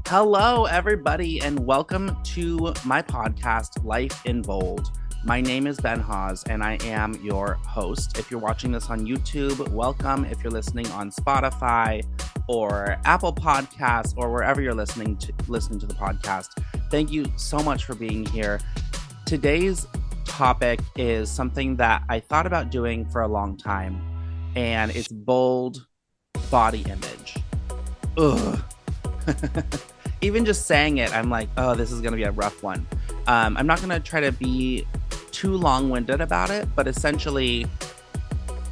Hello, everybody, and welcome to my podcast, Life in Bold. My name is Ben Hawes, and I am your host. If you're watching this on YouTube, welcome. If you're listening on Spotify or Apple Podcasts or wherever you're listening to the podcast, thank you so much for being here. Today's topic is something that I thought about doing for a long time, and it's bold body image. Ugh. Even just saying it, I'm like, oh, this is going to be a rough one. I'm not going to try to be too long-winded about it, but essentially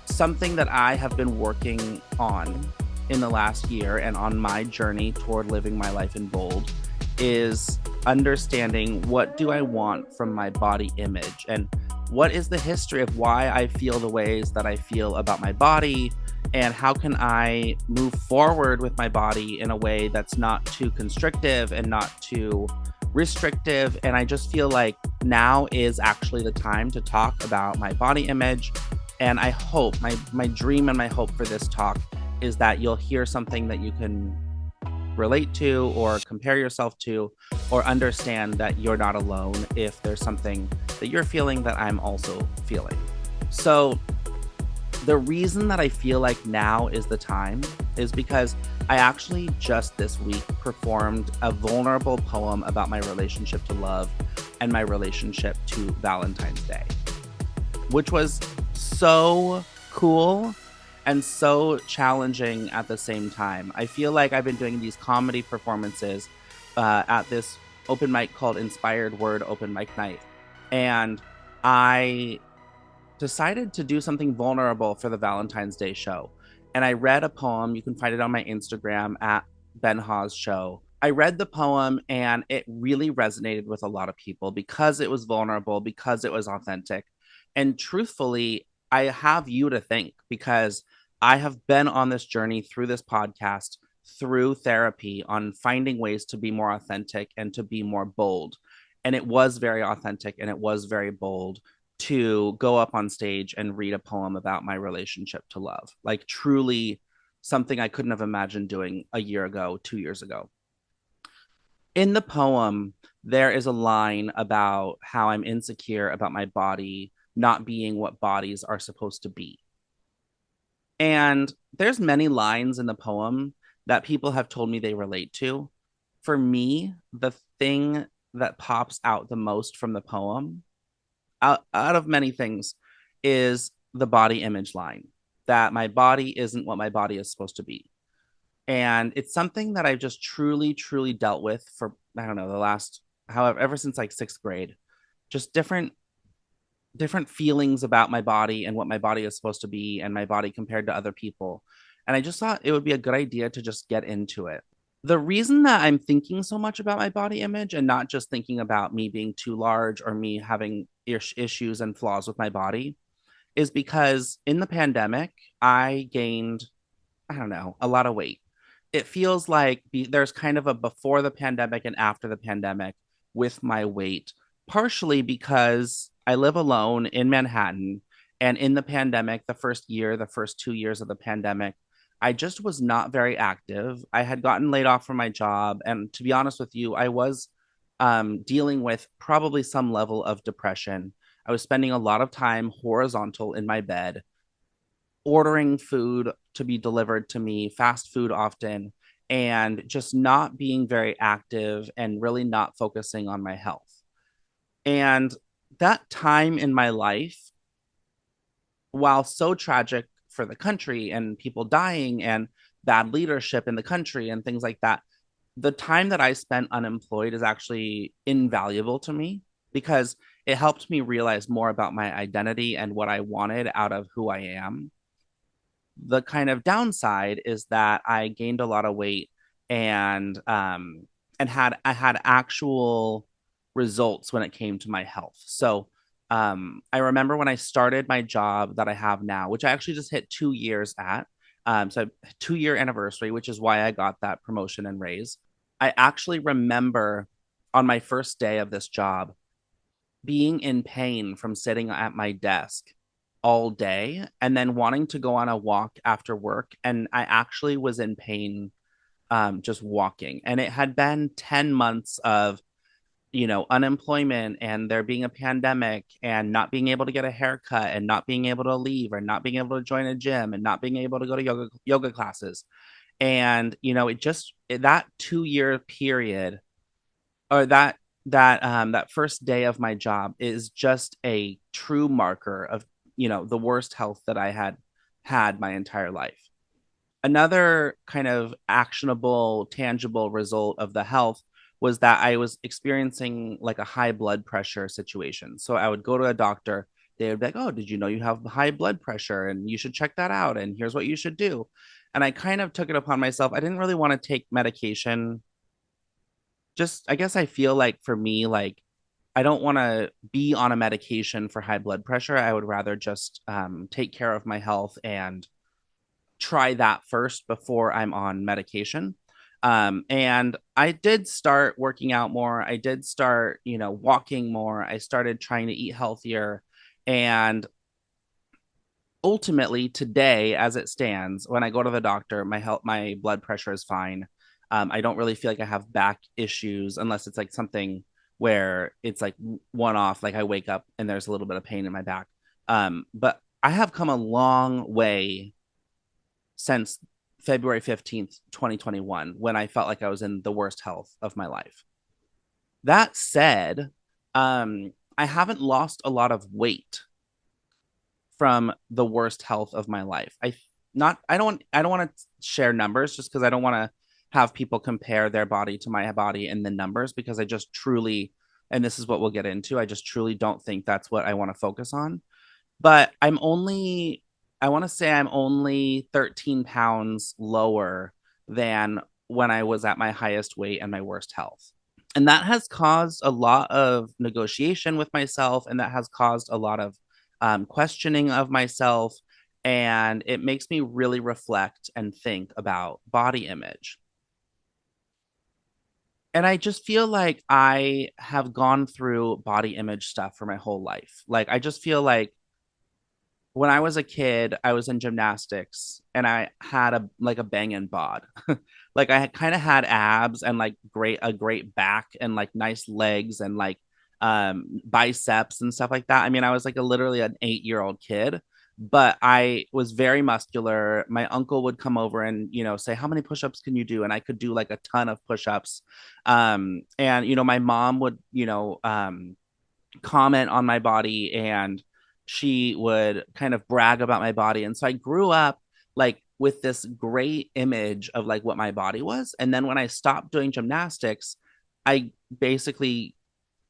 something that I have been working on in the last year and on my journey toward living my life in bold is understanding what do I want from my body image and what is the history of why I feel the ways that I feel about my body, and how can I move forward with my body in a way that's not too constrictive and not too restrictive. And I just feel like now is actually the time to talk about my body image. And I hope, my dream and my hope for this talk is that you'll hear something that you can relate to or compare yourself to, or understand that you're not alone if there's something that you're feeling that I'm also feeling. So the reason that I feel like now is the time is because I actually just this week performed a vulnerable poem about my relationship to love and my relationship to Valentine's Day, which was so cool and so challenging at the same time. I feel like I've been doing these comedy performances at this open mic called Inspired Word Open Mic Night. And I decided to do something vulnerable for the Valentine's Day show. And I read a poem. You can find it on my Instagram at Ben Hawes Show. I read the poem and it really resonated with a lot of people because it was vulnerable, because it was authentic. And truthfully, I have you to thank because I have been on this journey through this podcast, through therapy, on finding ways to be more authentic and to be more bold. And it was very authentic and it was very bold to go up on stage and read a poem about my relationship to love. Like truly something I couldn't have imagined doing a year ago, 2 years ago. In the poem, there is a line about how I'm insecure about my body not being what bodies are supposed to be. And there's many lines in the poem that people have told me they relate to. For me, the thing that pops out the most from the poem out of many things is the body image line, that my body isn't what my body is supposed to be. And it's something that I've just truly dealt with for, I don't know, the last, however, ever since like sixth grade, just different feelings about my body and what my body is supposed to be and my body compared to other people. And I just thought it would be a good idea to just get into it. The reason that I'm thinking so much about my body image and not just thinking about me being too large or me having issues and flaws with my body is because in the pandemic, I gained, I don't know, a lot of weight. It feels like there's kind of a before the pandemic and after the pandemic with my weight, partially because I live alone in Manhattan. And in the pandemic, the first 2 years of the pandemic, I just was not very active. I had gotten laid off from my job. And to be honest with you, I was dealing with probably some level of depression. I was spending a lot of time horizontal in my bed, ordering food to be delivered to me, fast food often, and just not being very active and really not focusing on my health. And that time in my life, while so tragic for the country and people dying and bad leadership in the country and things like that, the time that I spent unemployed is actually invaluable to me because it helped me realize more about my identity and what I wanted out of who I am. The kind of downside is that I gained a lot of weight and I had actual results when it came to my health. So I remember when I started my job that I have now, which I actually just hit 2 years at. So 2 year anniversary, which is why I got that promotion and raise. I actually remember on my first day of this job being in pain from sitting at my desk all day and then wanting to go on a walk after work. And I actually was in pain just walking. And it had been 10 months of, unemployment and there being a pandemic and not being able to get a haircut and not being able to leave or not being able to join a gym and not being able to go to yoga classes. And, that 2 year period, or that first day of my job, is just a true marker of, the worst health that I had my entire life. Another kind of actionable, tangible result of the health was that I was experiencing like a high blood pressure situation. So I would go to a doctor. They would be like, "Oh, did you know you have high blood pressure and you should check that out? And here's what you should do." And I kind of took it upon myself. I didn't really want to take medication. Just, I guess I feel like for me, like, I don't want to be on a medication for high blood pressure. I would rather just take care of my health and try that first before I'm on medication. And I did start working out more. I did start, walking more. I started trying to eat healthier. And ultimately, today, as it stands, when I go to the doctor, my blood pressure is fine. I don't really feel like I have back issues unless it's like something where it's like one off, like I wake up and there's a little bit of pain in my back. But I have come a long way since February 15th, 2021, when I felt like I was in the worst health of my life. That said, I haven't lost a lot of weight from the worst health of my life. I don't want to share numbers just because I don't want to have people compare their body to my body and the numbers, because I just truly, and this is what we'll get into, I just truly don't think that's what I want to focus on. But I want to say I'm only 13 pounds lower than when I was at my highest weight and my worst health. And that has caused a lot of negotiation with myself, and that has caused a lot of questioning of myself. And it makes me really reflect and think about body image. And I just feel like I have gone through body image stuff for my whole life. Like, I just feel like when I was a kid, I was in gymnastics and I had a banging bod. Like, I kind of had abs and like a great back and like nice legs and like biceps and stuff like that. I mean, I was like literally an 8-year-old kid, but I was very muscular. My uncle would come over and, say, "How many push-ups can you do?" And I could do like a ton of push-ups. And my mom would, comment on my body, and she would kind of brag about my body. And so I grew up like with this great image of like what my body was. And then when I stopped doing gymnastics, I basically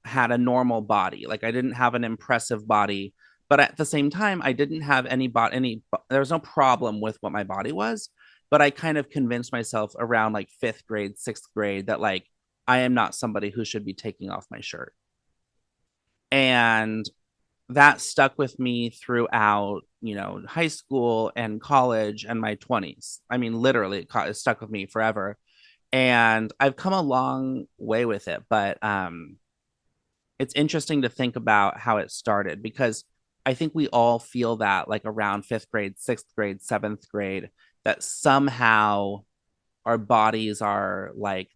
had a normal body. Like, I didn't have an impressive body, but at the same time, I didn't have there was no problem with what my body was. But I kind of convinced myself around like fifth grade, sixth grade that like I am not somebody who should be taking off my shirt. And that stuck with me throughout, high school and college and my 20s. I mean, literally, it stuck with me forever. And I've come a long way with it. But it's interesting to think about how it started, because I think we all feel that like around fifth grade, sixth grade, seventh grade, that somehow our bodies are like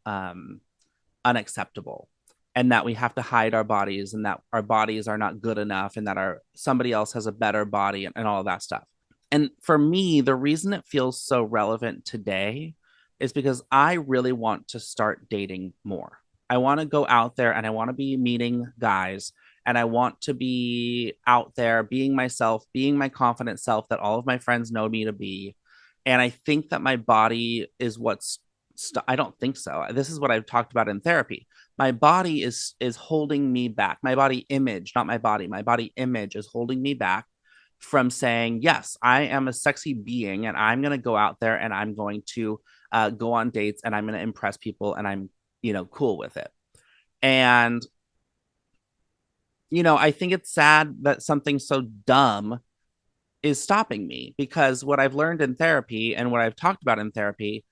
unacceptable, and that we have to hide our bodies, and that our bodies are not good enough, and that our somebody else has a better body, and all of that stuff. And for me, the reason it feels so relevant today is because I really want to start dating more. I want to go out there and I want to be meeting guys, and I want to be out there being myself, being my confident self that all of my friends know me to be. And I think that my body is I don't think so. This is what I've talked about in therapy. My body is holding me back. My body image, not my body. My body image is holding me back from saying, yes, I am a sexy being, and I'm going to go out there and I'm going to go on dates, and I'm going to impress people, and I'm, cool with it. And, I think it's sad that something so dumb is stopping me, because what I've learned in therapy and what I've talked about in therapy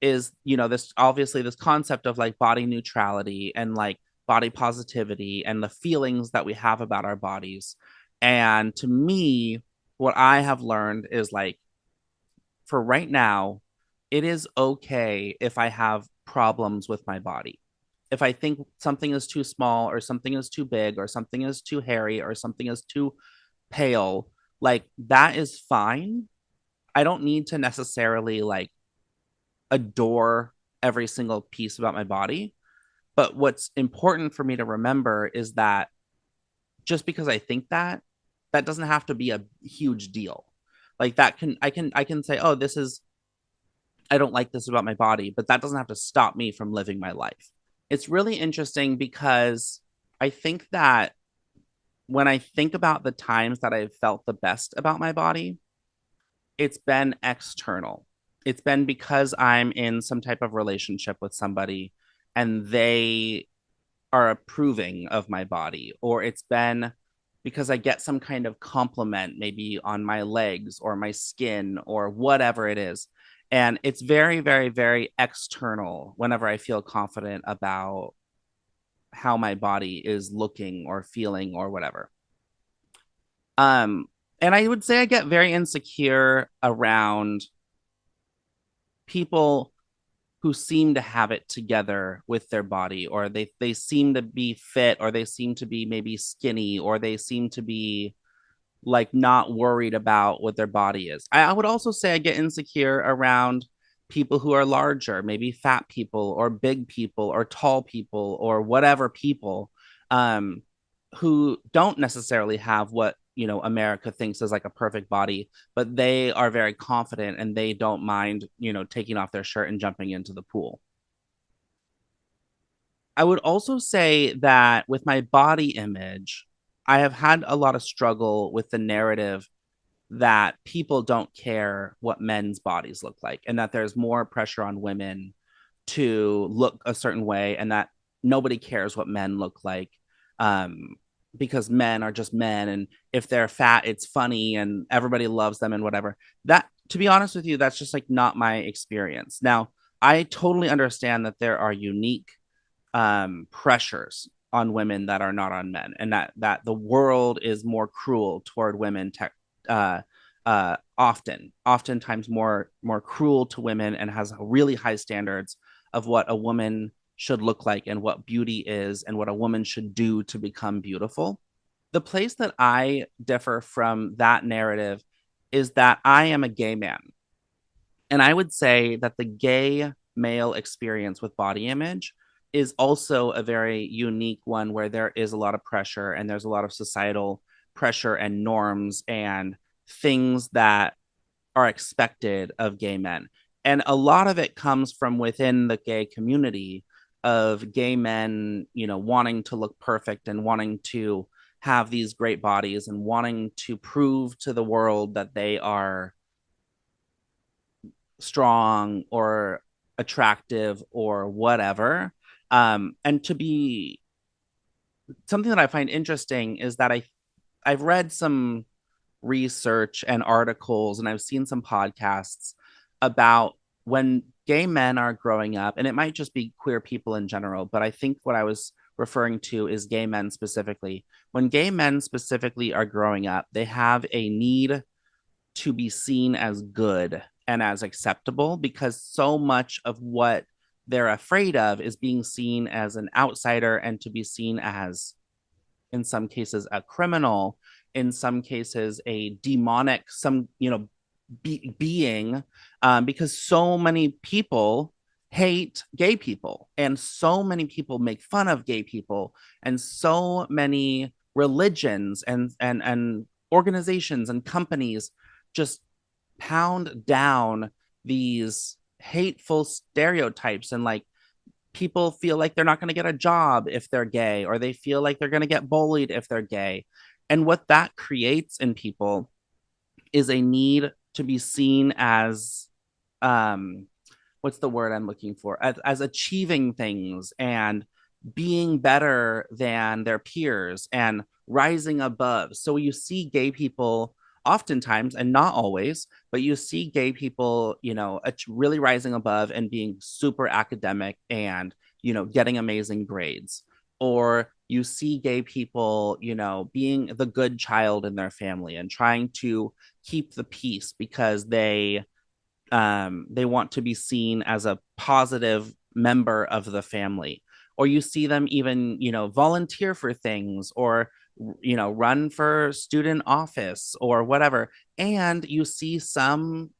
is, this obviously this concept of like body neutrality and like body positivity and the feelings that we have about our bodies. And to me, what I have learned is like, for right now, it is okay if I have problems with my body. If I think something is too small or something is too big or something is too hairy or something is too pale, like that is fine. I don't need to necessarily like adore every single piece about my body. But what's important for me to remember is that just because I think that, that doesn't have to be a huge deal. Like that can I can say, oh, this is I don't like this about my body, but that doesn't have to stop me from living my life. It's really interesting because I think that when I think about the times that I've felt the best about my body, it's been external. It's been because I'm in some type of relationship with somebody and they are approving of my body, or it's been because I get some kind of compliment, maybe on my legs or my skin or whatever it is. And it's very, very, very external whenever I feel confident about how my body is looking or feeling or whatever. Um, and I would say I get very insecure around people who seem to have it together with their body, or they seem to be fit, or they seem to be maybe skinny, or they seem to be like not worried about what their body is. I would also say I get insecure around people who are larger, maybe fat people or big people or tall people or whatever people, um, who don't necessarily have what America thinks is like a perfect body, but they are very confident and they don't mind taking off their shirt and jumping into the pool. I would also say that with my body image, I have had a lot of struggle with the narrative that people don't care what men's bodies look like and that there's more pressure on women to look a certain way and that nobody cares what men look like, um, because men are just men, and if they're fat it's funny and everybody loves them and whatever. That, to be honest with you, that's just like not my experience. Now, I totally understand that there are unique pressures on women that are not on men, and that the world is more cruel toward women oftentimes more cruel to women, and has really high standards of what a woman should look like and what beauty is and what a woman should do to become beautiful. The place that I differ from that narrative is that I am a gay man, and I would say that the gay male experience with body image is also a very unique one where there is a lot of pressure and there's a lot of societal pressure and norms and things that are expected of gay men. And a lot of it comes from within the gay community of gay men, wanting to look perfect and wanting to have these great bodies and wanting to prove to the world that they are strong or attractive or whatever. And to be something that I find interesting is that I've read some research and articles and I've seen some podcasts about when gay men are growing up, and it might just be queer people in general, but I think what I was referring to is gay men specifically. When gay men specifically are growing up, they have a need to be seen as good and as acceptable because so much of what they're afraid of is being seen as an outsider and to be seen as, in some cases, a criminal, in some cases a demonic being, because so many people hate gay people and so many people make fun of gay people, and so many religions and organizations and companies just pound down these hateful stereotypes, and like people feel like they're not going to get a job if they're gay, or they feel like they're going to get bullied if they're gay. And what that creates in people is a need to be seen as, um what's the word I'm looking for, as achieving things and being better than their peers and rising above. So you see gay people oftentimes, and not always, but you see gay people, really rising above and being super academic and, getting amazing grades. Or you see gay people, being the good child in their family and trying to keep the peace because they they want to be seen as a positive member of the family, or you see them even, volunteer for things, or run for student office or whatever. And you see some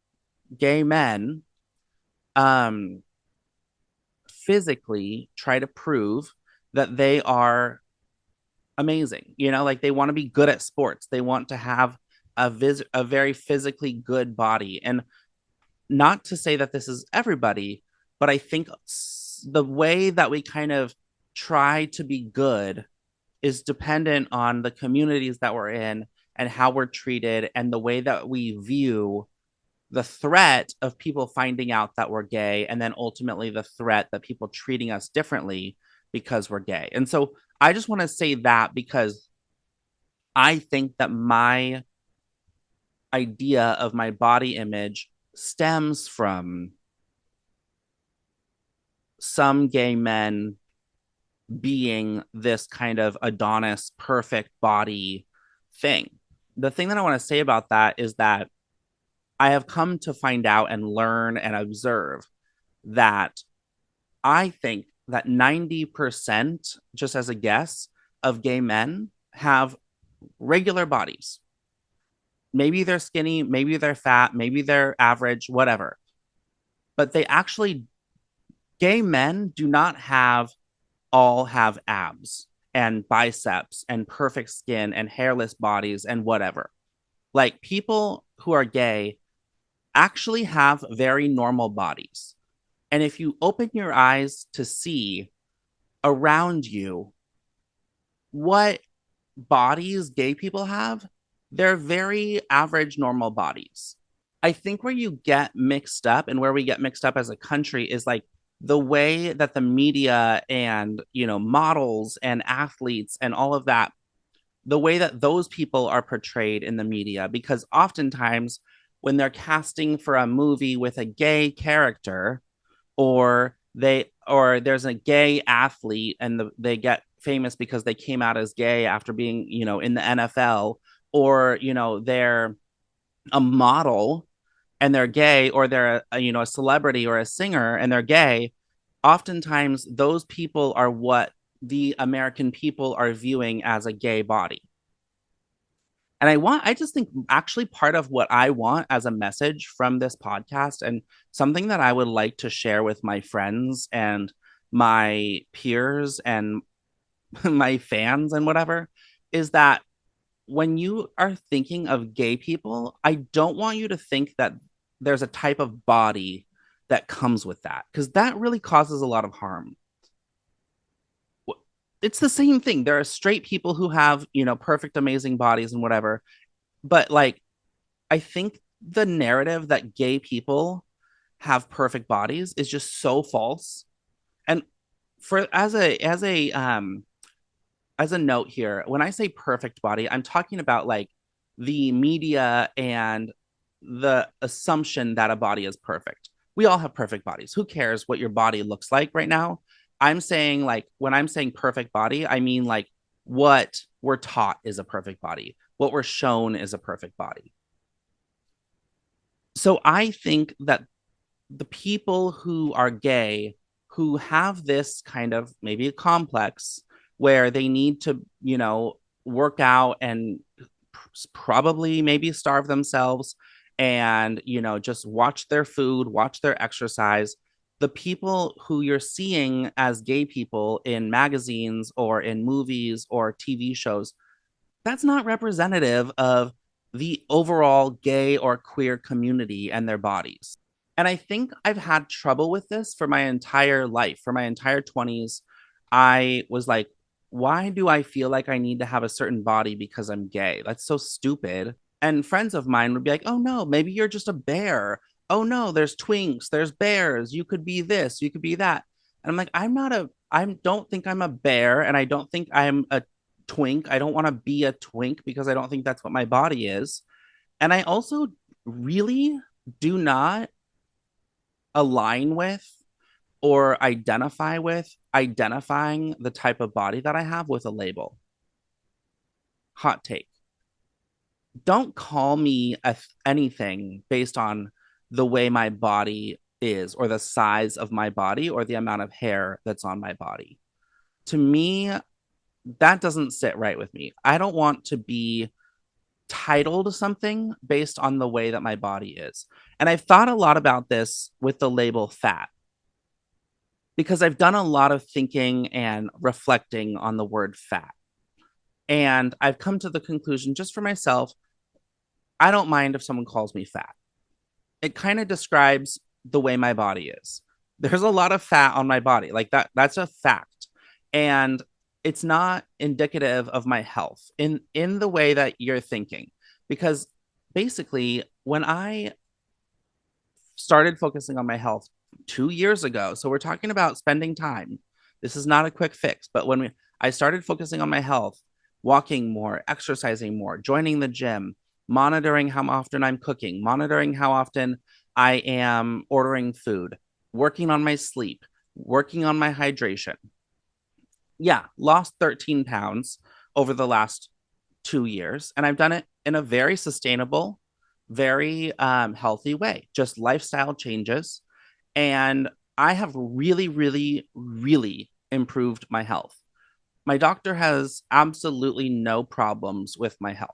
gay men um physically try to prove that they are amazing. Like they want to be good at sports. They want to have a very physically good body. And not to say that this is everybody, but I think the way that we kind of try to be good is dependent on the communities that we're in and how we're treated and the way that we view the threat of people finding out that we're gay, and then ultimately the threat that people treating us differently because we're gay. And so I just want to say that because I think that my idea of my body image stems from some gay men being this kind of Adonis perfect body thing. The thing that I want to say about that is that I have come to find out and learn and observe that I think that 90%, just as a guess, of gay men have regular bodies. Maybe they're skinny, maybe they're fat, maybe they're average, whatever. But gay men do not all have abs and biceps and perfect skin and hairless bodies and whatever. Like people who are gay actually have very normal bodies. And if you open your eyes to see around you what bodies gay people have, they're very average, normal bodies. I think where you get mixed up and where we get mixed up as a country is like the way that the media and, models and athletes and all of that, the way that those people are portrayed in the media, because oftentimes when they're casting for a movie with a gay character, or there's a gay athlete and they get famous because they came out as gay after being, in the NFL, or they're a model and they're gay, or they're a celebrity or a singer and they're gay. Oftentimes those people are what the American people are viewing as a gay body. And I just think actually part of what I want as a message from this podcast, and something that I would like to share with my friends and my peers and my fans and whatever, is that when you are thinking of gay people, I don't want you to think that there's a type of body that comes with that, because that really causes a lot of harm. It's the same thing. There are straight people who have, perfect, amazing bodies and whatever. But like, I think the narrative that gay people have perfect bodies is just so false. And for as a note here, when I say perfect body, I'm talking about like the media and the assumption that a body is perfect. We all have perfect bodies. Who cares what your body looks like right now? I'm saying, like, when I'm saying perfect body, I mean like what we're taught is a perfect body, what we're shown is a perfect body. So I think that the people who are gay, who have this kind of maybe a complex where they need to, work out and probably maybe starve themselves and, just watch their food, watch their exercise. The people who you're seeing as gay people in magazines or in movies or TV shows, that's not representative of the overall gay or queer community and their bodies. And I think I've had trouble with this for my entire life. For my entire 20s, I was like, why do I feel like I need to have a certain body because I'm gay? That's so stupid. And friends of mine would be like, oh no, maybe you're just a bear. Oh no, there's twinks, there's bears. You could be this, you could be that. And I'm like, I don't think I'm a bear, and I don't think I'm a twink. I don't want to be a twink because I don't think that's what my body is. And I also really do not align with or identify with identifying the type of body that I have with a label. Hot take. Don't call me anything based on the way my body is, or the size of my body, or the amount of hair that's on my body. To me, that doesn't sit right with me. I don't want to be titled something based on the way that my body is. And I've thought a lot about this with the label fat because I've done a lot of thinking and reflecting on the word fat. And I've come to the conclusion just for myself, I don't mind if someone calls me fat. It kind of describes the way my body is. There's a lot of fat on my body. Like that's a fact. And it's not indicative of my health in the way that you're thinking. Because basically, when I started focusing on my health 2 years ago, so we're talking about spending time. This is not a quick fix, but I started focusing on my health, walking more, exercising more, joining the gym, monitoring how often I'm cooking, monitoring how often I am ordering food, working on my sleep, working on my hydration. Yeah, lost 13 pounds over the last 2 years. And I've done it in a very sustainable, very healthy way, just lifestyle changes. And I have really, really, really improved my health. My doctor has absolutely no problems with my health.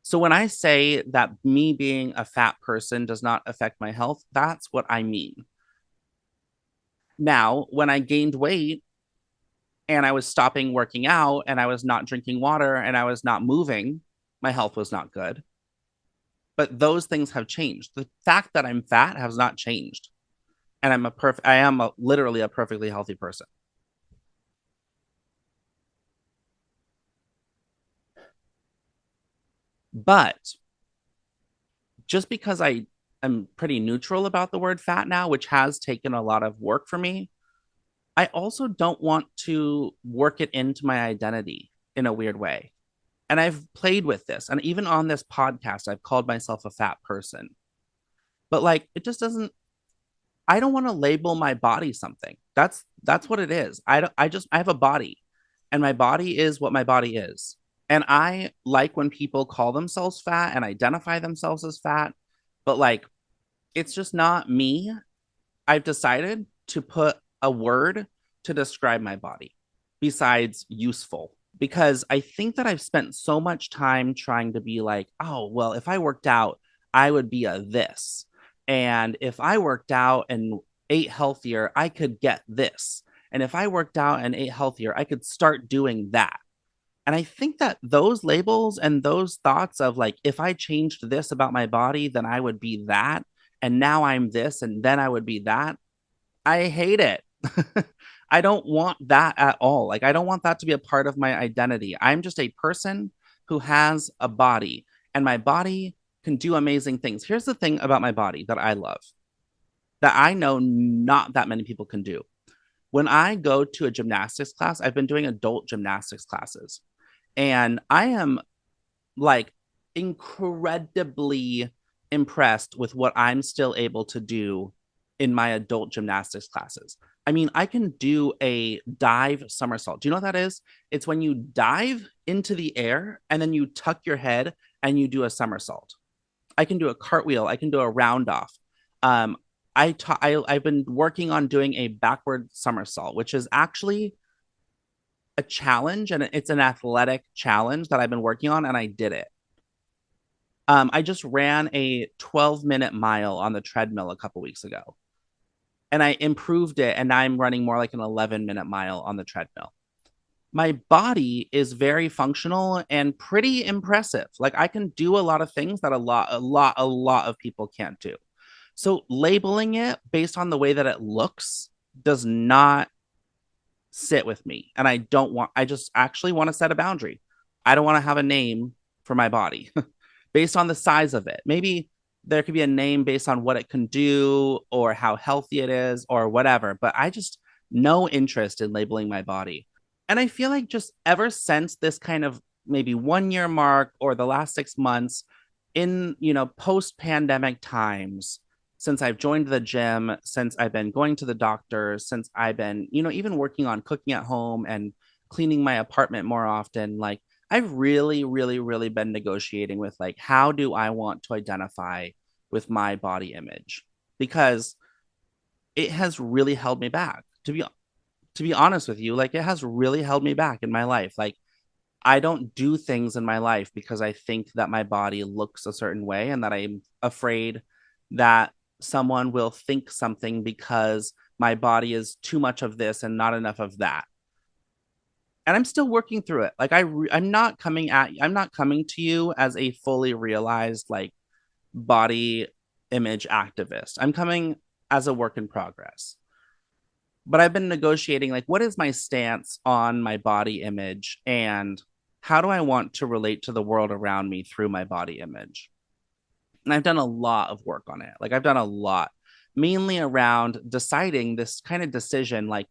So when I say that me being a fat person does not affect my health, that's what I mean. Now, when I gained weight and I was stopping working out and I was not drinking water and I was not moving, my health was not good. But those things have changed. The fact that I'm fat has not changed. And I am literally a perfectly healthy person. But just because I am pretty neutral about the word fat now, which has taken a lot of work for me, I also don't want to work it into my identity in a weird way. And I've played with this. And even on this podcast, I've called myself a fat person. But like, it just doesn't, I don't want to label my body something. That's what it is. I have a body and my body is what my body is. And I like when people call themselves fat and identify themselves as fat, but like, it's just not me. I've decided to put a word to describe my body besides useful, because I think that I've spent so much time trying to be like, oh, well, if I worked out, I would be a this. And if I worked out and ate healthier, I could get this. And if I worked out and ate healthier, I could start doing that. And I think that those labels and those thoughts of like, if I changed this about my body, then I would be that. And now I'm this, and then I would be that. I hate it. I don't want that at all. Like, I don't want that to be a part of my identity. I'm just a person who has a body, and my body can do amazing things. Here's the thing about my body that I love, that I know not that many people can do. When I go to a gymnastics class, I've been doing adult gymnastics classes, and I am like incredibly impressed with what I'm still able to do in my adult gymnastics classes. I mean, I can do a dive somersault. Do you know what that is? It's when you dive into the air and then you tuck your head and you do a somersault. I can do a cartwheel. I can do a round off. Um, I've been working on doing a backward somersault, which is actually a challenge, and it's an athletic challenge that I've been working on, and I did it. I just ran a 12-minute mile on the treadmill a couple weeks ago, and I improved it, and now I'm running more like an 11-minute mile on the treadmill. My body is very functional and pretty impressive. Like, I can do a lot of things that a lot of people can't do. So labeling it based on the way that it looks does not sit with me. And I just actually want to set a boundary. I don't want to have a name for my body based on the size of it. Maybe there could be a name based on what it can do or how healthy it is or whatever, but I just no interest in labeling my body. And I feel like just ever since this kind of maybe 1 year mark or the last 6 months in, post pandemic times, since I've joined the gym, since I've been going to the doctor, since I've been, even working on cooking at home and cleaning my apartment more often, like I've really, really, really been negotiating with like, how do I want to identify with my body image because it has really held me back. To be honest with you, like it has really held me back in my life. Like I don't do things in my life because I think that my body looks a certain way and that I'm afraid that someone will think something because my body is too much of this and not enough of that. And I'm still working through it. Like I'm not coming to you as a fully realized like body image activist. I'm coming as a work in progress. But I've been negotiating like what is my stance on my body image and how do I want to relate to the world around me through my body image? And I've done a lot of work on it. Like I've done a lot mainly around deciding this kind of decision like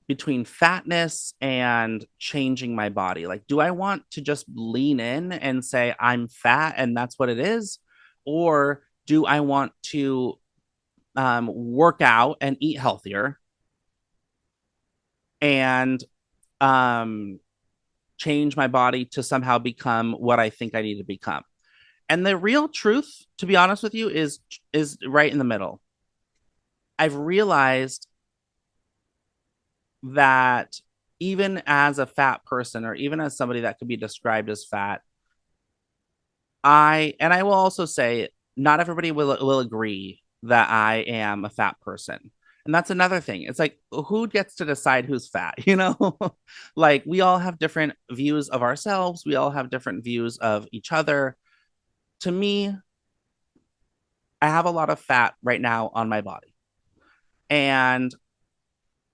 between fatness and changing my body. Like do I want to just lean in and say I'm fat and that's what it is, or do I want to work out and eat healthier and um, change my body to somehow become what I think I need to become? And the real truth, to be honest with you, is right in the middle. I've realized that even as a fat person or even as somebody that could be described as fat, I will also say not everybody will agree that I am a fat person. And that's another thing. It's like who gets to decide who's fat, you know? Like we all have different views of ourselves, we all have different views of each other. To me, I have a lot of fat right now on my body. And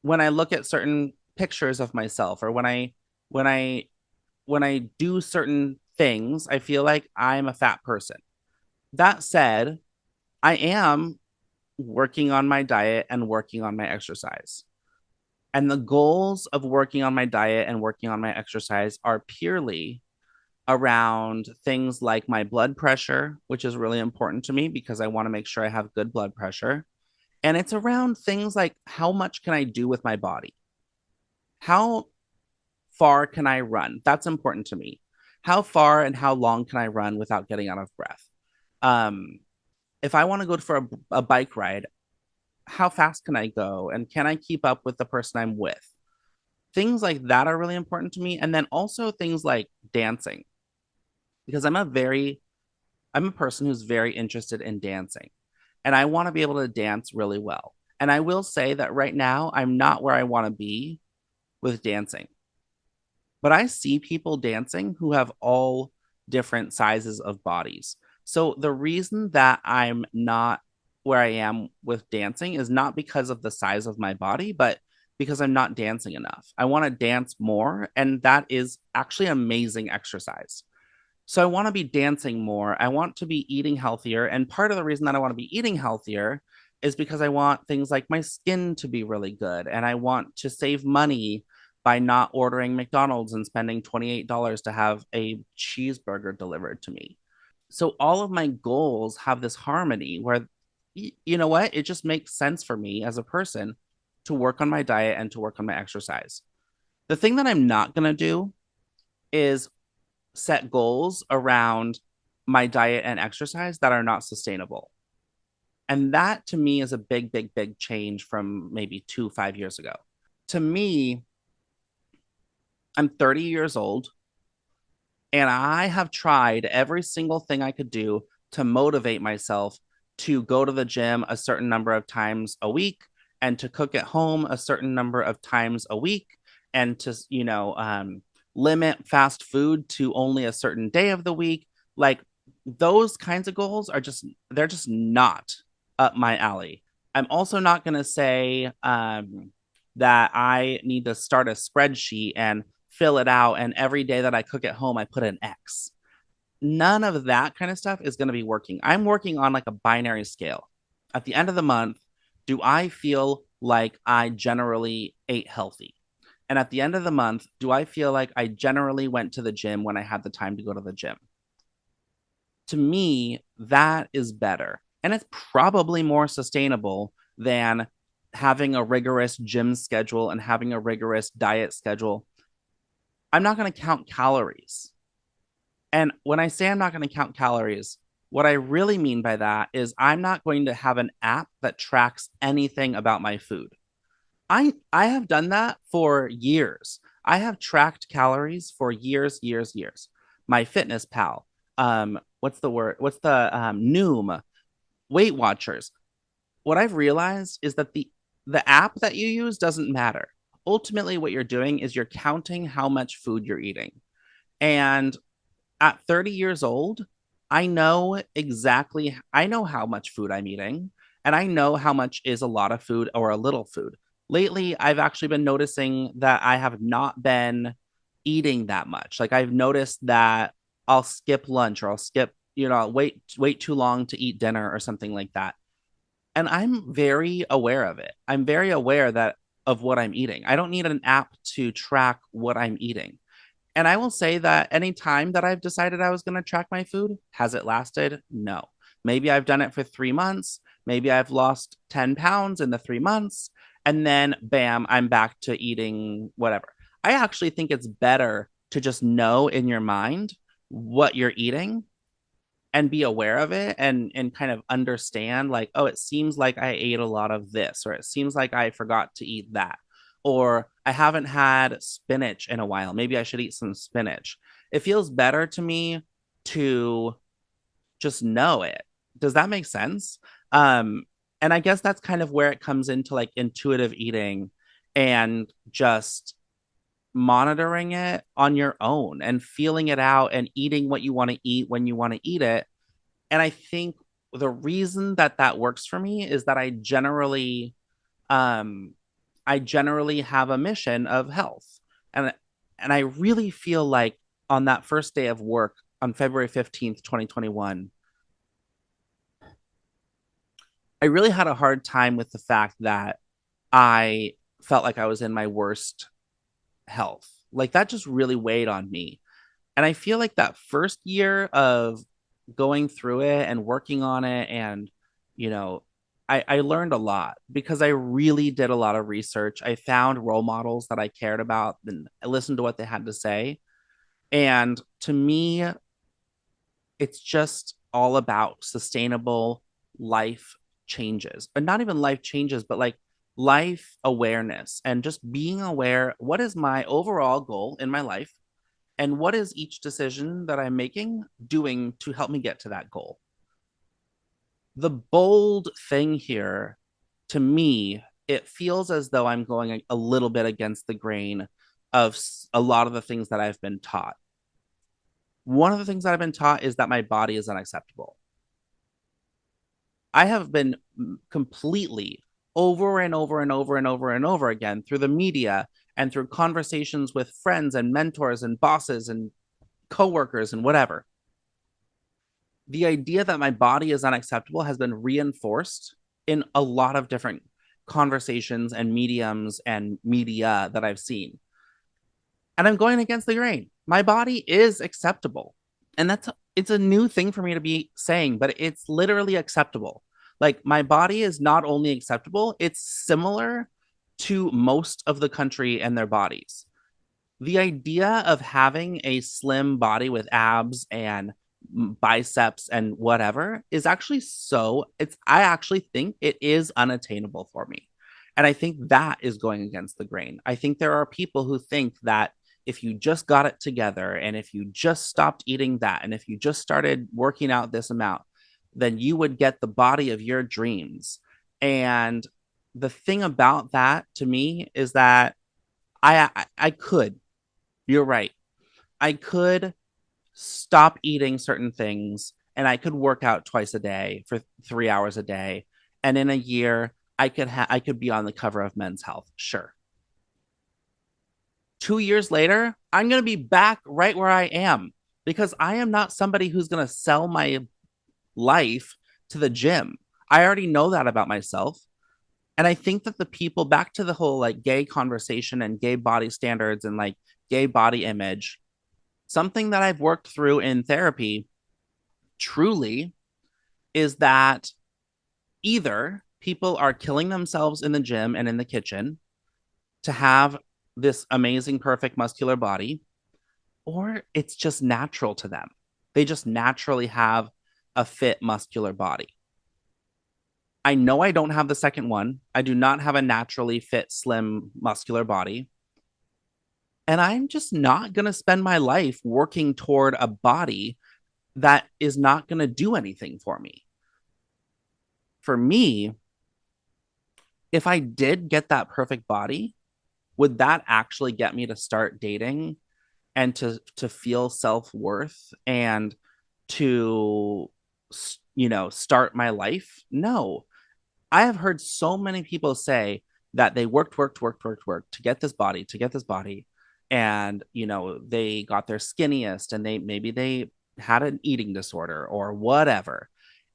when I look at certain pictures of myself or when I when I do certain things, I feel like I'm a fat person. That said, I am working on my diet and working on my exercise. And the goals of working on my diet and working on my exercise are purely around things like my blood pressure, which is really important to me because I want to make sure I have good blood pressure. And it's around things like how much can I do with my body? How far can I run? That's important to me. How far and how long can I run without getting out of breath? Um, if I want to go for a bike ride, how fast can I go? And can I keep up with the person I'm with? Things like that are really important to me. And then also things like dancing, because I'm a person who's very interested in dancing and I want to be able to dance really well. And I will say that right now, I'm not where I want to be with dancing. But I see people dancing who have all different sizes of bodies. So the reason that I'm not where I am with dancing is not because of the size of my body, but because I'm not dancing enough. I want to dance more, and that is actually amazing exercise. So I want to be dancing more. I want to be eating healthier. And part of the reason that I want to be eating healthier is because I want things like my skin to be really good. And I want to save money by not ordering McDonald's and spending $28 to have a cheeseburger delivered to me. So all of my goals have this harmony where, you know what? It just makes sense for me as a person to work on my diet and to work on my exercise. The thing that I'm not going to do is set goals around my diet and exercise that are not sustainable. And that to me is a big, big, big change from maybe 5 years ago. To me, I'm 30 years old and I have tried every single thing I could do to motivate myself to go to the gym a certain number of times a week and to cook at home a certain number of times a week and to, limit fast food to only a certain day of the week. Like those kinds of goals they're just not up my alley. I'm also not going to say that I need to start a spreadsheet and fill it out. And every day that I cook at home, I put an X. None of that kind of stuff is going to be working. I'm working on like a binary scale. At the end of the month, do I feel like I generally ate healthy? And at the end of the month, do I feel like I generally went to the gym when I had the time to go to the gym? To me, that is better. And it's probably more sustainable than having a rigorous gym schedule and having a rigorous diet schedule. I'm not going to count calories. And when I say I'm not going to count calories, What I really mean by that is I'm not going to have an app that tracks anything about my food. I have done that for years. I have tracked calories for years, years, years. My Fitness Pal, what's the word? What's the Noom, Weight Watchers. What I've realized is that the app that you use doesn't matter. Ultimately, what you're doing is you're counting how much food you're eating. And at 30 years old, I know how much food I'm eating, and I know how much is a lot of food or a little food. Lately, I've actually been noticing that I have not been eating that much. Like I've noticed that I'll skip lunch or I'll skip, I'll wait too long to eat dinner or something like that. And I'm very aware of it. I'm very aware that of what I'm eating. I don't need an app to track what I'm eating. And I will say that any time that I've decided I was going to track my food, has it lasted? No. Maybe I've done it for 3 months. Maybe I've lost 10 pounds in the 3 months. And then, bam, I'm back to eating whatever. I actually think it's better to just know in your mind what you're eating and be aware of it and kind of understand like, oh, it seems like I ate a lot of this, or it seems like I forgot to eat that, or I haven't had spinach in a while, maybe I should eat some spinach. It feels better to me to just know it. Does that make sense? And I guess that's kind of where it comes into like intuitive eating and just monitoring it on your own and feeling it out and eating what you want to eat when you want to eat it. And I think the reason that that works for me is that um I generally have a mission of health. And and I really feel like on that first day of work on February 15th, 2021, I really had a hard time with the fact that I felt like I was in my worst health. Like that just really weighed on me. And I feel like that first year of going through it and working on it, and, you know, I learned a lot because I really did a lot of research. I found role models that I cared about and I listened to what they had to say. And to me, it's just all about sustainable life changes, but not even life changes, but like life awareness and just being aware what is my overall goal in my life and what is each decision that I'm making doing to help me get to that goal. The bold thing here, to me, it feels as though I'm going a little bit against the grain of a lot of the things that I've been taught. One of the things that I've been taught is that my body is unacceptable. I have been completely over and over and over and over and over again through the media and through conversations with friends and mentors and bosses and coworkers and whatever. The idea that my body is unacceptable has been reinforced in a lot of different conversations and mediums and media that I've seen. And I'm going against the grain. My body is acceptable. And it's a new thing for me to be saying, but it's literally acceptable. Like my body is not only acceptable, it's similar to most of the country and their bodies. The idea of having a slim body with abs and biceps and whatever is actually I actually think it is unattainable for me. And I think that is going against the grain. I think there are people who think that if you just got it together and if you just stopped eating that and if you just started working out this amount, then you would get the body of your dreams. And the thing about that to me is that I could, you're right. I could stop eating certain things and I could work out twice a day for 3 hours a day. And in a year, I could be on the cover of Men's Health. Sure. 2 years later, I'm going to be back right where I am because I am not somebody who's going to sell my life to the gym. I already know that about myself. And I think that the people, back to the whole like gay conversation and gay body standards and like gay body image, something that I've worked through in therapy truly is that either people are killing themselves in the gym and in the kitchen to have this amazing, perfect muscular body, or it's just natural to them. They just naturally have a fit, muscular body. I know I don't have the second one. I do not have a naturally fit, slim, muscular body. And I'm just not going to spend my life working toward a body that is not going to do anything for me. For me, if I did get that perfect body, would that actually get me to start dating and to feel self-worth and to start my life? No. I have heard so many people say that they worked to get this body, and they got their skinniest, and they had an eating disorder or whatever.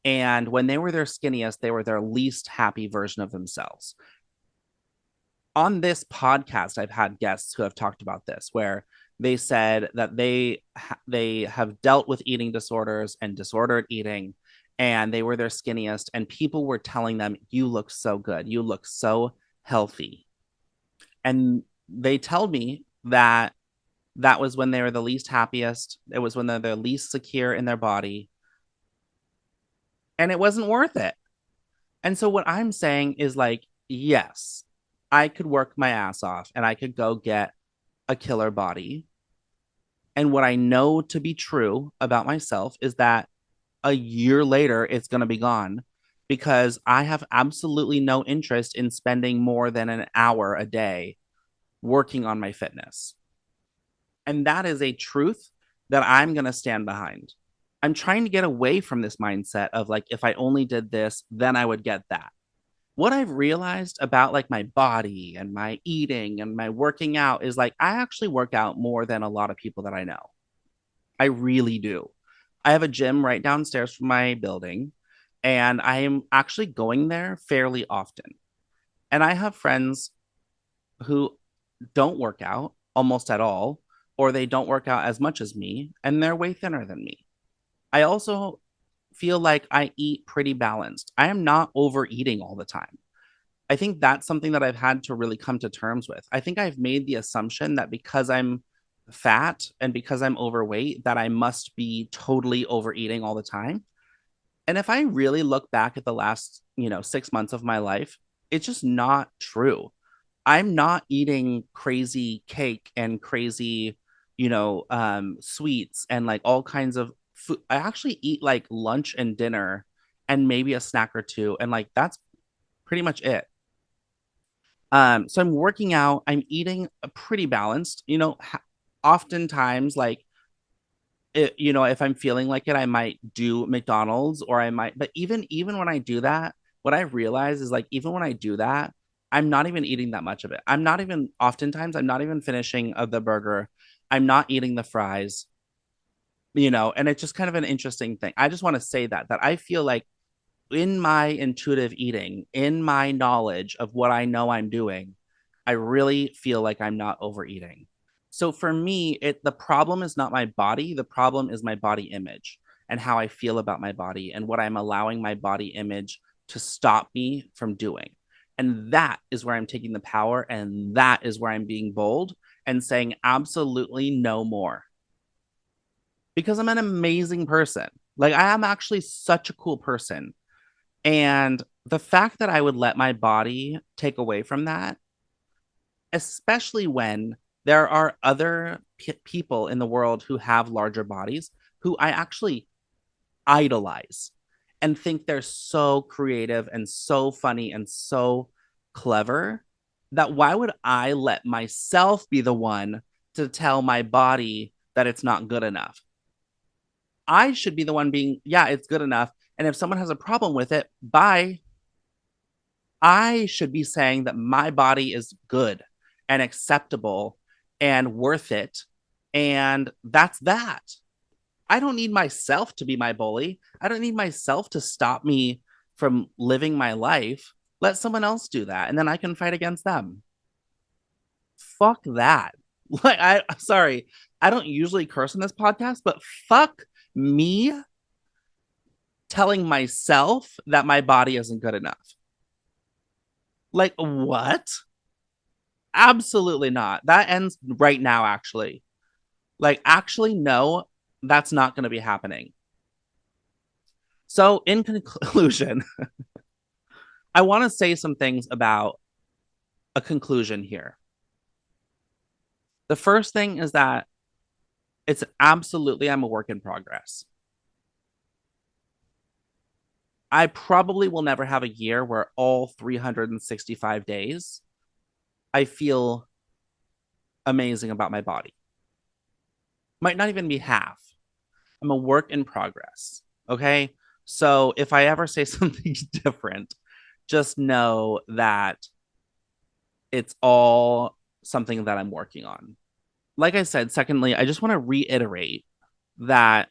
And when they were their skinniest, they were their least happy version of themselves. On this podcast, I've had guests who have talked about this, where they said that they have dealt with eating disorders and disordered eating, and they were their skinniest, and people were telling them, "You look so good, you look so healthy," and they tell me that that was when they were the least happiest. It was when they're the least secure in their body, and it wasn't worth it. And so what I'm saying is, like, yes, I could work my ass off and I could go get a killer body. And what I know to be true about myself is that a year later, it's going to be gone because I have absolutely no interest in spending more than an hour a day working on my fitness. And that is a truth that I'm going to stand behind. I'm trying to get away from this mindset of, like, if I only did this, then I would get that. What I've realized about, like, my body and my eating and my working out is, like, I actually work out more than a lot of people that I know. I really do. I have a gym right downstairs from my building, and I am actually going there fairly often. And I have friends who don't work out almost at all, or they don't work out as much as me, and they're way thinner than me. I also feel like I eat pretty balanced. I am not overeating all the time. I think that's something that I've had to really come to terms with. I think I've made the assumption that because I'm fat and because I'm overweight, that I must be totally overeating all the time. And if I really look back at the last, 6 months of my life, it's just not true. I'm not eating crazy cake and crazy, sweets and like all kinds of food. I actually eat like lunch and dinner and maybe a snack or two. And like that's pretty much it. So I'm working out, I'm eating a pretty balanced, oftentimes like if I'm feeling like it, I might do McDonald's or I might, but even when I do that, what I realize is, like, even when I do that, I'm not even eating that much of it. I'm not even finishing of the burger. I'm not eating the fries, and it's just kind of an interesting thing. I just want to say that I feel like in my intuitive eating, in my knowledge of what I know I'm doing, I really feel like I'm not overeating. So for me, the problem is not my body, the problem is my body image and how I feel about my body and what I'm allowing my body image to stop me from doing. And that is where I'm taking the power, and that is where I'm being bold and saying absolutely no more. Because I'm an amazing person. Like, I am actually such a cool person. And the fact that I would let my body take away from that, especially when there are other people in the world who have larger bodies who I actually idolize and think they're so creative and so funny and so clever, that why would I let myself be the one to tell my body that it's not good enough? I should be the one being, yeah, it's good enough. And if someone has a problem with it, bye. I should be saying that my body is good and acceptable and worth it. And that's that. I don't need myself to be my bully. I don't need myself to stop me from living my life. Let someone else do that, and then I can fight against them. Fuck that. Like, sorry, I don't usually curse on this podcast, but fuck me telling myself that my body isn't good enough. Like, what? Absolutely not. That ends right now, actually. Like, actually, no, that's not going to be happening. So, in conclusion, I want to say some things about a conclusion here. The first thing is that I'm a work in progress. I probably will never have a year where all 365 days I feel amazing about my body. Might not even be half. I'm a work in progress. Okay. So if I ever say something different, just know that it's all something that I'm working on. Like I said, secondly, I just want to reiterate that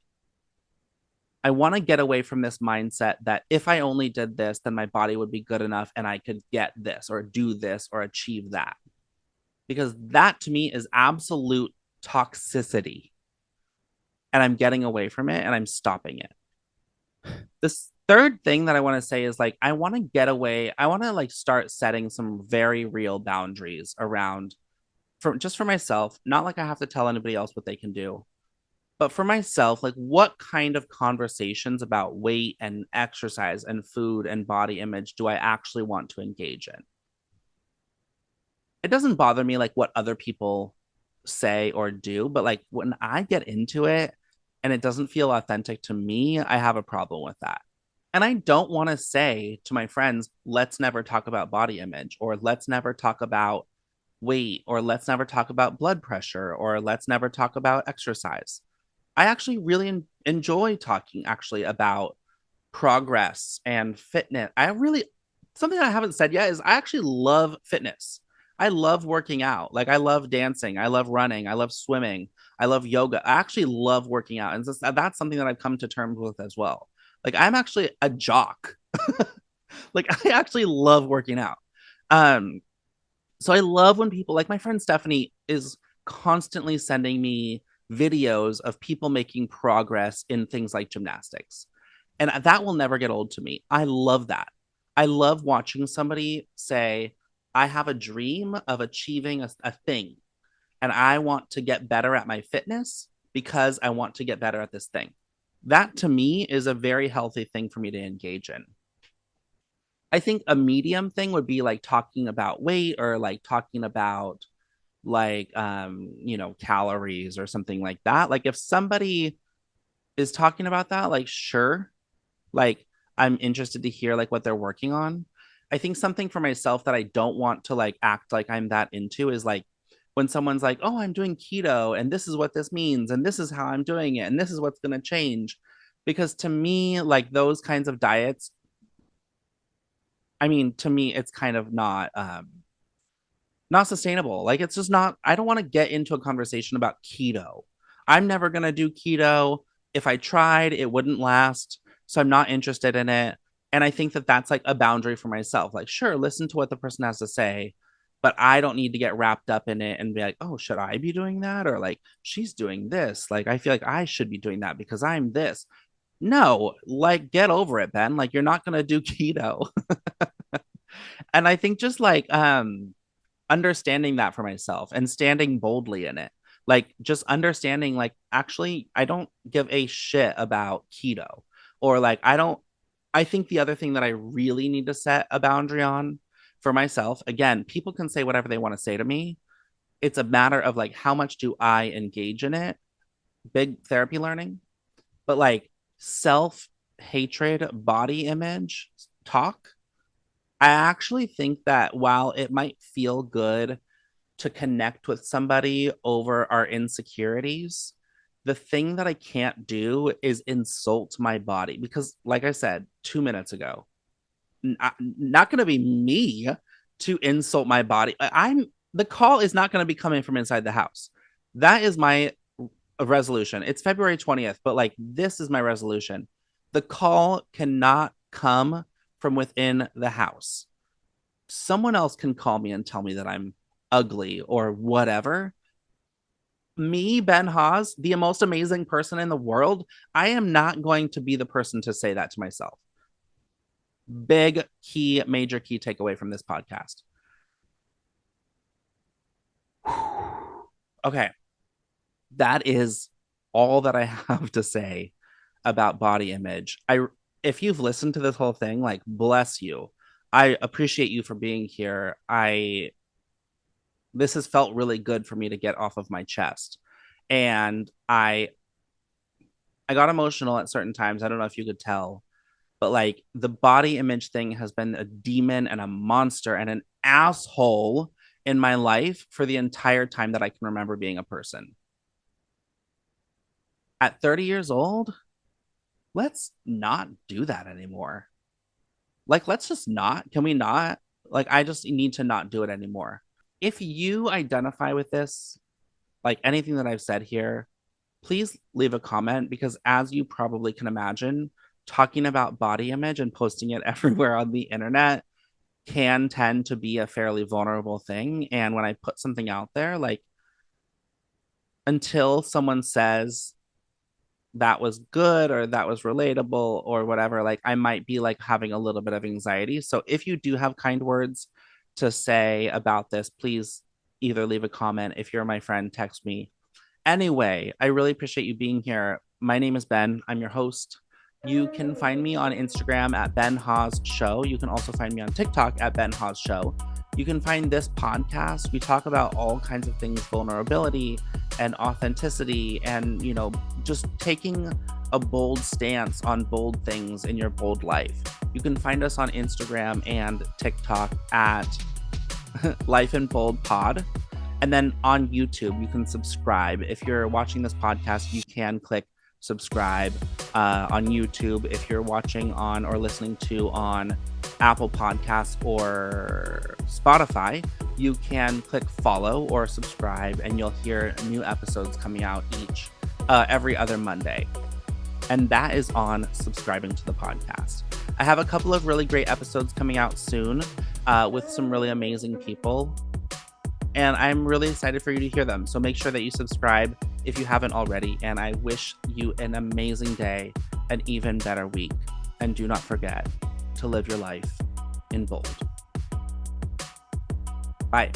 I want to get away from this mindset that if I only did this, then my body would be good enough and I could get this or do this or achieve that. Because that to me is absolute toxicity. And I'm getting away from it and I'm stopping it. This third thing that I want to say is like, I want to get away. I want to like start setting some very real boundaries around for just for myself, not like I have to tell anybody else what they can do, but for myself, like what kind of conversations about weight and exercise and food and body image do I actually want to engage in? It doesn't bother me like what other people say or do, but like when I get into it and it doesn't feel authentic to me, I have a problem with that. And I don't want to say to my friends, let's never talk about body image or let's never talk about weight or let's never talk about blood pressure or let's never talk about exercise. I actually really enjoy talking actually about progress and fitness. I really something I haven't said yet is I actually love fitness. I love working out. Like I love dancing, I love running, I love swimming, I love yoga. I actually love working out. And that's something that I've come to terms with as well. Like I'm actually a jock. Like I actually love working out. Um so I love when people like my friend Stephanie is constantly sending me videos of people making progress in things like gymnastics. And that will never get old to me. I love that. I love watching somebody say, I have a dream of achieving a thing and I want to get better at my fitness because I want to get better at this thing. That to me is a very healthy thing for me to engage in. I think a medium thing would be like talking about weight or like talking about calories or something like that. Like if somebody is talking about that, like sure, like I'm interested to hear like what they're working on. I think something for myself that I don't want to like act like I'm that into is like when someone's like, "Oh, I'm doing keto and this is what this means and this is how I'm doing it and this is what's going to change." Because to me, like those kinds of diets, I mean, to me it's kind of not sustainable. Like it's just not, I don't want to get into a conversation about keto. I'm never going to do keto. If I tried, it wouldn't last. So I'm not interested in it. And I think that that's like a boundary for myself. Like, sure, listen to what the person has to say, but I don't need to get wrapped up in it and be like, oh, should I be doing that? Or like, she's doing this. Like, I feel like I should be doing that because I'm this. No, like, get over it, Ben. Like, you're not going to do keto. And I think just like, understanding that for myself and standing boldly in it. Like just understanding, like, actually, I don't give a shit about keto. Or like, I think the other thing that I really need to set a boundary on for myself, again, people can say whatever they want to say to me. It's a matter of like, how much do I engage in it? Big therapy learning, but like self hatred, body image talk. I actually think that while it might feel good to connect with somebody over our insecurities, the thing that I can't do is insult my body because, like I said 2 minutes ago, not going to be me to insult my body. I'm the call is not going to be coming from inside the house. That is my resolution. It's February 20th, but like this is my resolution. The call cannot come from within the house. Someone else can call me and tell me that I'm ugly or whatever. Me, Ben Hawes, the most amazing person in the world, I am not going to be the person to say that to myself. Big key, major key takeaway from this podcast. Okay, that is all that I have to say about body image. if you've listened to this whole thing, like, bless you. I appreciate you for being here. This has felt really good for me to get off of my chest. And I got emotional at certain times. I don't know if you could tell, but like the body image thing has been a demon and a monster and an asshole in my life for the entire time that I can remember being a person. At 30 years old, let's not do that anymore. Like, let's just not. Can we not? Like, I just need to not do it anymore. If you identify with this, like anything that I've said here, please leave a comment because, as you probably can imagine, talking about body image and posting it everywhere on the internet can tend to be a fairly vulnerable thing. And when I put something out there, like, until someone says that was good or that was relatable or whatever, like, I might be like having a little bit of anxiety. So if you do have kind words to say about this, please either leave a comment. If you're my friend, text me. Anyway, I really appreciate you being here. My name is Ben. I'm your host. You can find me on Instagram at Ben Hawes Show. You can also find me on TikTok at Ben Hawes Show. You can find this podcast. We talk about all kinds of things, vulnerability and authenticity, and, you know, just taking a bold stance on bold things in your bold life. You can find us on Instagram and TikTok at Life in Bold Pod. And then on YouTube, you can subscribe. If you're watching this podcast, you can click subscribe on YouTube. If you're watching on or listening to on Apple Podcasts or Spotify, you can click follow or subscribe, and you'll hear new episodes coming out every other Monday. And that is on subscribing to the podcast. I have a couple of really great episodes coming out soon with some really amazing people. And I'm really excited for you to hear them. So make sure that you subscribe if you haven't already. And I wish you an amazing day, an even better week. And do not forget to live your life in bold. Bye.